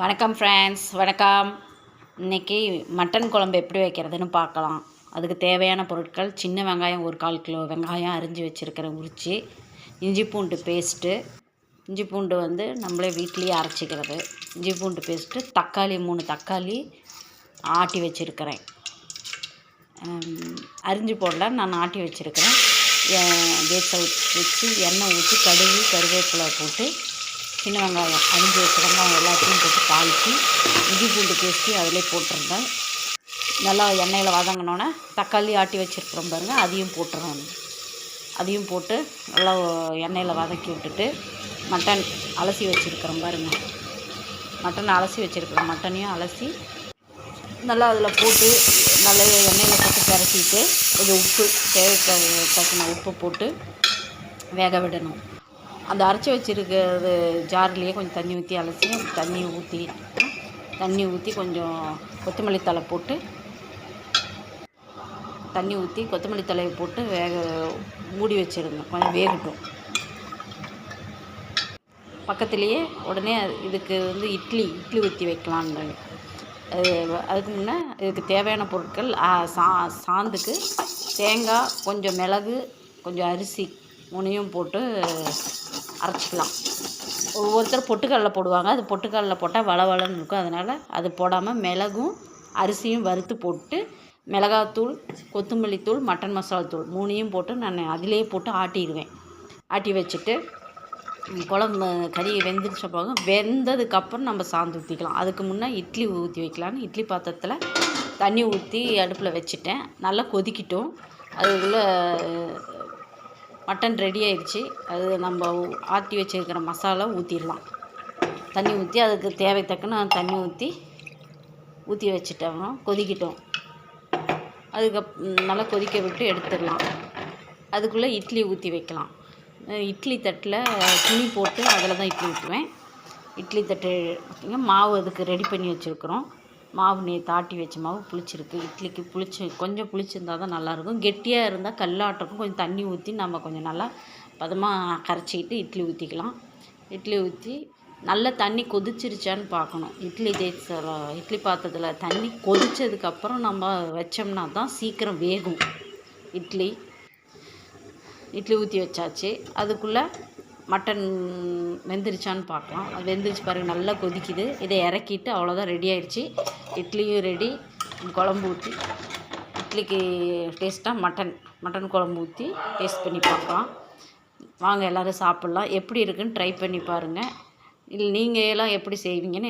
வணக்கம் ஃப்ரெண்ட்ஸ், வணக்கம். இன்றைக்கி மட்டன் குழம்பு எப்படி வைக்கிறதுன்னு பார்க்கலாம். அதுக்கு தேவையான பொருட்கள்: சின்ன வெங்காயம் 1/4 கிலோ வெங்காயம் அரிஞ்சு வச்சுருக்கிறேன் உரித்து, இஞ்சி பூண்டு பேஸ்ட்டு, இஞ்சி பூண்டு நம்மளே வீட்லேயே அரைச்சிக்கிறது, இஞ்சி பூண்டு பேஸ்ட்டு, தக்காளி 3 தக்காளி ஆட்டி வச்சுருக்கிறேன். அரிஞ்சு போடல, நான் ஆட்டி வச்சுருக்கிறேன். கேஸை வச்சு எண்ணெய் ஊற்றி கடுகு கருவேப்பிலை போட்டு சின்ன வெங்காயம் அரிஞ்சு வச்ச வெங்காயம் எல்லாத்தையும் போட்டு தாளித்து இஞ்சி பூண்டு பேஸ்ட்டு அதிலே போட்டுருந்தேன். நல்லா எண்ணெயில் வதங்கினோன்னே தக்காளி ஆட்டி வச்சுருக்குறோம் பாருங்கள், அதையும் போட்டுறேன். அதையும் போட்டு நல்லா எண்ணெயில் வதக்கி விட்டுட்டு மட்டன் அலசி வச்சுருக்கிறோம் பாருங்கள், மட்டன் அலசி வச்சுருக்கிறோம். மட்டனையும் அலசி நல்லா அதில் போட்டு நல்லா எண்ணெயில் போட்டு பரட்டிட்டு கொஞ்சம் உப்பு தேவைக்கு தக்கன உப்பு போட்டு வேக விடணும். அந்த அரைச்சி வச்சுருக்கிறது ஜார்லேயே கொஞ்சம் தண்ணி ஊற்றி அலசி தண்ணி ஊற்றி கொஞ்சம் கொத்தமல்லி தழை போட்டு கொத்தமல்லி தழையை போட்டு மூடி வச்சுருங்க. கொஞ்சம் வேகட்டும். பக்கத்துலேயே உடனே இதுக்கு இட்லி ஊற்றி வைக்கலான்னு. அதுக்கு முன்னே இதுக்கு தேவையான பொருட்கள்: சாந்துக்கு தேங்காய், கொஞ்சம் மிளகு, கொஞ்சம் அரிசி 3 போட்டு அரைச்சிக்கலாம். ஒவ்வொருத்தர் பொட்டுக்கடலை போடுவாங்க. அது பொட்டுக்கடலை போட்டால் வளவளன்னு இருக்கும். அதனால் அது போடாமல் மிளகும் அரிசியும் வறுத்து போட்டு மிளகாத்தூள், கொத்தமல்லி தூள், மட்டன் மசாலா தூள் 3 போட்டு நான் அதிலே போட்டு ஆட்டிடுவேன். ஆட்டி வச்சுட்டு குழம்பு கறி வெந்துருச்ச போக வெந்ததுக்கப்புறம் நம்ம சாந்து ஊற்றிக்கலாம். அதுக்கு முன்னே இட்லி ஊற்றி வைக்கலான்னு இட்லி பாத்திரத்தில் தண்ணி ஊற்றி அடுப்பில் வச்சுட்டேன். நல்லா கொதிக்கிட்டோம். அதுக்குள்ளே மட்டன் ரெடி ஆயிடுச்சு. அது நம்ம ஆட்டி வச்சுருக்கிற மசாலா ஊற்றிடலாம். தண்ணி ஊற்றி அதுக்கு தேவைத்தக்கன தண்ணி ஊற்றி வச்சுட்டோம். கொதிக்கிட்டோம். நல்லா கொதிக்க விட்டு எடுத்துடலாம். அதுக்குள்ளே இட்லி ஊற்றி வைக்கலாம். இட்லி தட்டில் துணி போட்டு அதில் தான் இட்லி ஊற்றுவேன். இட்லி தட்டு மாவு அதுக்கு ரெடி பண்ணி வச்சுருக்குறோம். மாவு நேற்று ஆட்டி வச்ச மாவு புளிச்சிருக்கு. இட்லிக்கு கொஞ்சம் புளிச்சிருந்தால் தான் நல்லாயிருக்கும். கெட்டியாக இருந்தால் கல்லாட்டக்கும். கொஞ்சம் தண்ணி ஊற்றி நம்ம கொஞ்சம் நல்லா பதமாக கரைச்சிக்கிட்டு இட்லி ஊற்றிக்கலாம். இட்லி ஊற்றி நல்லா தண்ணி கொதிச்சிருச்சான்னு பார்க்கணும். இட்லி பாத்திரத்தில் தண்ணி கொதித்ததுக்கப்புறம் நம்ம வச்சோம்னா தான் சீக்கிரம் வேகும். இட்லி ஊற்றி வச்சாச்சு. அதுக்குள்ளே மட்டன் வெந்துருச்சான்னு பார்க்கலாம். அது வெந்துருச்சு பாருங்கள், நல்லா கொதிக்குது. இதை இறக்கிட்டு அவ்வளோதான், ரெடி ஆயிடுச்சு. இட்லியும் ரெடி. குழம்பு ஊற்றி இட்லிக்கு டேஸ்ட்டாக மட்டன் குழம்பு ஊற்றி டேஸ்ட் பண்ணி பார்க்கலாம். வாங்க எல்லோரும் சாப்பிட்லாம். எப்படி இருக்குன்னு ட்ரை பண்ணி பாருங்கள். இல்லை நீங்கள் எல்லாம் எப்படி செய்வீங்கன்னு